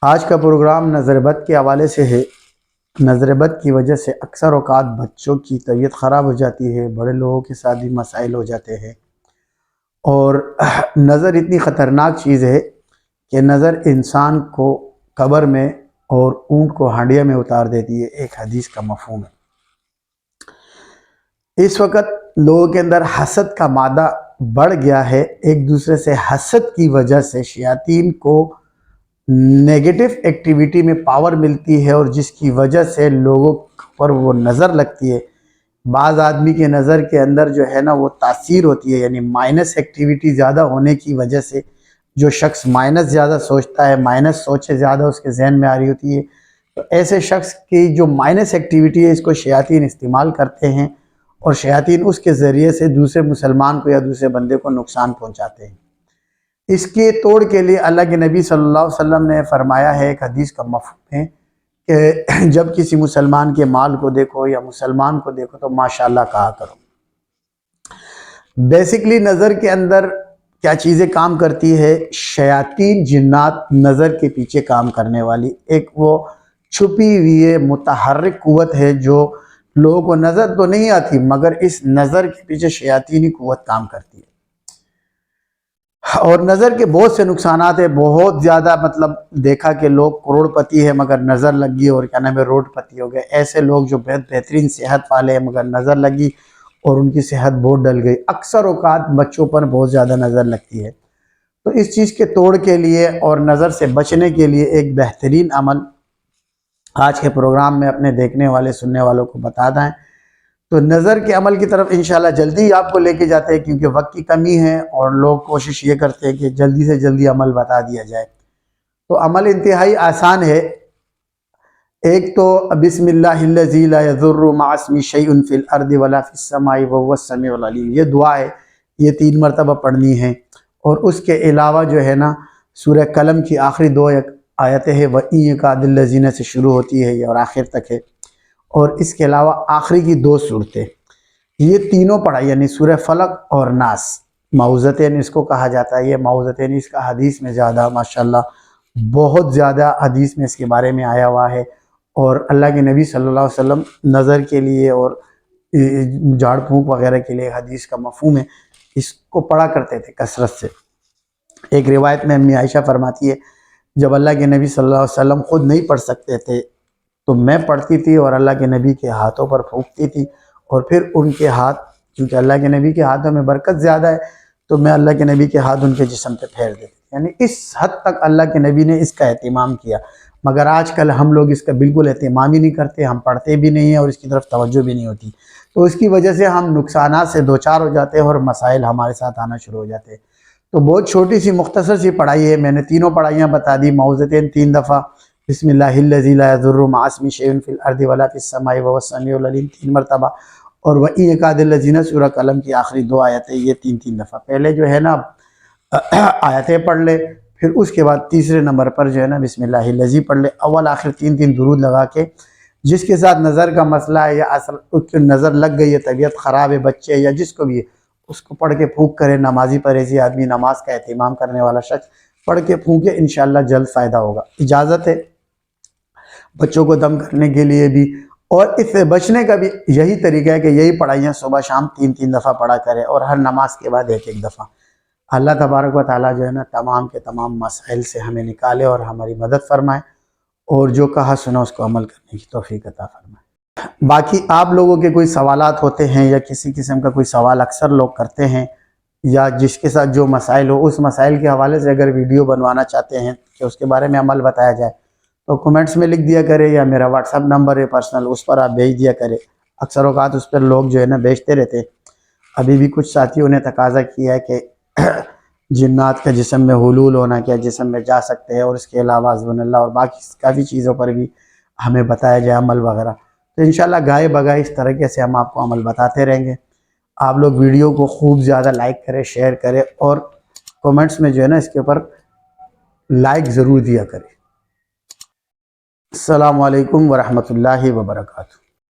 آج کا پروگرام نظر بد کے حوالے سے ہے۔ نظر بد کی وجہ سے اکثر اوقات بچوں کی طبیعت خراب ہو جاتی ہے، بڑے لوگوں کے ساتھ بھی مسائل ہو جاتے ہیں، اور نظر اتنی خطرناک چیز ہے کہ نظر انسان کو قبر میں اور اونٹ کو ہانڈیا میں اتار دیتی ہے۔ ایک حدیث کا مفہوم ہے۔ اس وقت لوگوں کے اندر حسد کا مادہ بڑھ گیا ہے۔ ایک دوسرے سے حسد کی وجہ سے شیاطین کو نیگیٹو ایکٹیویٹی میں پاور ملتی ہے، اور جس کی وجہ سے لوگوں پر وہ نظر لگتی ہے۔ بعض آدمی کے نظر کے اندر جو ہے نا وہ تاثیر ہوتی ہے، یعنی مائنس ایکٹیویٹی زیادہ ہونے کی وجہ سے جو شخص مائنس زیادہ سوچتا ہے، مائنس سوچے زیادہ اس کے ذہن میں آ رہی ہوتی ہے، تو ایسے شخص کی جو مائنس ایکٹیویٹی ہے اس کو شیاطین استعمال کرتے ہیں، اور شیاطین اس کے ذریعے سے دوسرے مسلمان کو یا دوسرے بندے کو نقصان پہنچاتے ہیں۔ اس کے توڑ کے لیے اللہ کے نبی صلی اللہ علیہ وسلم نے فرمایا ہے، ایک حدیث کا مفہوم ہے کہ جب کسی مسلمان کے مال کو دیکھو یا مسلمان کو دیکھو تو ماشاءاللہ کہا کرو۔ بیسیکلی نظر کے اندر کیا چیزیں کام کرتی ہے؟ شیاطین جنات نظر کے پیچھے کام کرنے والی ایک وہ چھپی ہوئی متحرک قوت ہے جو لوگوں کو نظر تو نہیں آتی، مگر اس نظر کے پیچھے شیاطینی قوت کام کرتی ہے۔ اور نظر کے بہت سے نقصانات ہیں، بہت زیادہ، مطلب دیکھا کہ لوگ کروڑ پتی ہے مگر نظر لگی اور کیا نام ہے روڈ پتی ہو گئے۔ ایسے لوگ جو بہترین صحت والے ہیں مگر نظر لگی اور ان کی صحت بہت ڈل گئی۔ اکثر اوقات بچوں پر بہت زیادہ نظر لگتی ہے۔ تو اس چیز کے توڑ کے لیے اور نظر سے بچنے کے لیے ایک بہترین عمل آج کے پروگرام میں اپنے دیکھنے والے سننے والوں کو بتا دیں۔ تو نظر کے عمل کی طرف انشاءاللہ جلدی آپ کو لے کے جاتے ہیں، کیونکہ وقت کی کمی ہے اور لوگ کوشش یہ کرتے ہیں کہ جلدی سے جلدی عمل بتا دیا جائے۔ تو عمل انتہائی آسان ہے۔ ایک تو بسم اللہ الذی لا یضر مع اسمہ شیء فی الارض ولا فی السماء وهو السمیع العلیم، یہ دعا ہے، یہ 3 مرتبہ پڑھنی ہے۔ اور اس کے علاوہ جو ہے نا سورہ قلم کی آخری 2 آیتیں ہیں، وَإِن يَكَادِ الَّذِينَ سے شروع ہوتی ہے اور آخر تک ہے، اور اس کے علاوہ آخری کی 2 صورتیں، یہ تینوں پڑھائی، یعنی سورہ فلق اور ناس، معوذتین اس کو کہا جاتا ہے۔ یہ معوذتین اس کا حدیث میں زیادہ ماشاءاللہ بہت زیادہ حدیث میں اس کے بارے میں آیا ہوا ہے، اور اللہ کے نبی صلی اللہ علیہ وسلم نظر کے لیے اور جھاڑ پھونک وغیرہ کے لیے حدیث کا مفہوم ہے، اس کو پڑھا کرتے تھے کثرت سے۔ ایک روایت میں امی عائشہ فرماتی ہے جب اللہ کے نبی صلی اللہ علیہ وسلم خود نہیں پڑھ سکتے تھے تو میں پڑھتی تھی اور اللہ کے نبی کے ہاتھوں پر پھونکتی تھی، اور پھر ان کے ہاتھ، کیونکہ اللہ کے نبی کے ہاتھوں میں برکت زیادہ ہے تو میں اللہ کے نبی کے ہاتھ ان کے جسم پہ پھیر دیتی تھی۔ یعنی اس حد تک اللہ کے نبی نے اس کا اہتمام کیا، مگر آج کل ہم لوگ اس کا بالکل اہتمام ہی نہیں کرتے، ہم پڑھتے بھی نہیں ہیں اور اس کی طرف توجہ بھی نہیں ہوتی، تو اس کی وجہ سے ہم نقصانات سے دوچار ہو جاتے ہیں اور مسائل ہمارے ساتھ آنا شروع ہو جاتے ہیں۔ تو بہت چھوٹی سی مختصر سی پڑھائی ہے، میں نے تینوں پڑھائیاں بتا دی۔ معوذتین 3 دفعہ، بسم اللہ الذی لا یضر مع اسمہ شیء فی الارض ولا فی السماء وهو السمیع العلیم 3 مرتبہ، اور وَإِن يَكَادِ الَّذِينَ سورہ قلم کی آخری 2 آیتیں، یہ 3 دفعہ۔ پہلے جو ہے نا آیتیں پڑھ لے، پھر اس کے بعد تیسرے نمبر پر جو ہے نا بسم اللہ الذی پڑھ لے، اول آخر 3 درود لگا کے۔ جس کے ساتھ نظر کا مسئلہ ہے یا اس کی نظر لگ گئی ہے، طبیعت خراب ہے، بچے یا جس کو بھی ہے، اس کو پڑھ کے پھونک کرے۔ نمازی پرہیزی آدمی، نماز کا اہتمام کرنے والا شخص پڑھ کے پھونکے، انشاءاللہ جلد فائدہ ہوگا۔ اجازت ہے بچوں کو دم کرنے کے لیے بھی، اور اس سے بچنے کا بھی یہی طریقہ ہے کہ یہی پڑھائیاں صبح شام 3 دفعہ پڑھا کرے، اور ہر نماز کے بعد 1 دفعہ۔ اللہ تبارک و تعالیٰ جو ہے نا تمام کے تمام مسائل سے ہمیں نکالے اور ہماری مدد فرمائے، اور جو کہا سنا اس کو عمل کرنے کی توفیق عطا فرمائے۔ باقی آپ لوگوں کے کوئی سوالات ہوتے ہیں یا کسی قسم کا کوئی سوال اکثر لوگ کرتے ہیں، یا جس کے ساتھ جو مسائل ہو، اس مسائل کے حوالے سے اگر ویڈیو بنوانا چاہتے ہیں کہ اس کے بارے میں عمل بتایا جائے تو کمنٹس میں لکھ دیا کرے، یا میرا واٹس ایپ نمبر ہے پرسنل، اس پر آپ بھیج دیا کرے۔ اکثر اوقات اس پر لوگ جو ہے نا بھیجتے رہتے ہیں۔ ابھی بھی کچھ ساتھیوں نے تقاضا کیا ہے کہ جنات کا جسم میں حلول ہونا، کیا جسم میں جا سکتے ہیں، اور اس کے علاوہ حسبنا اللہ اور باقی کافی چیزوں پر بھی ہمیں بتایا جائے عمل وغیرہ۔ تو انشاءاللہ گائے بگائے اس طریقے سے ہم آپ کو عمل بتاتے رہیں گے۔ آپ لوگ ویڈیو کو خوب زیادہ لائک کریں، شیئر کریں، اور کومنٹس میں جو ہے نا اس کے اوپر لائک ضرور دیا کریں۔ السلام علیکم ورحمۃ اللہ وبرکاتہ۔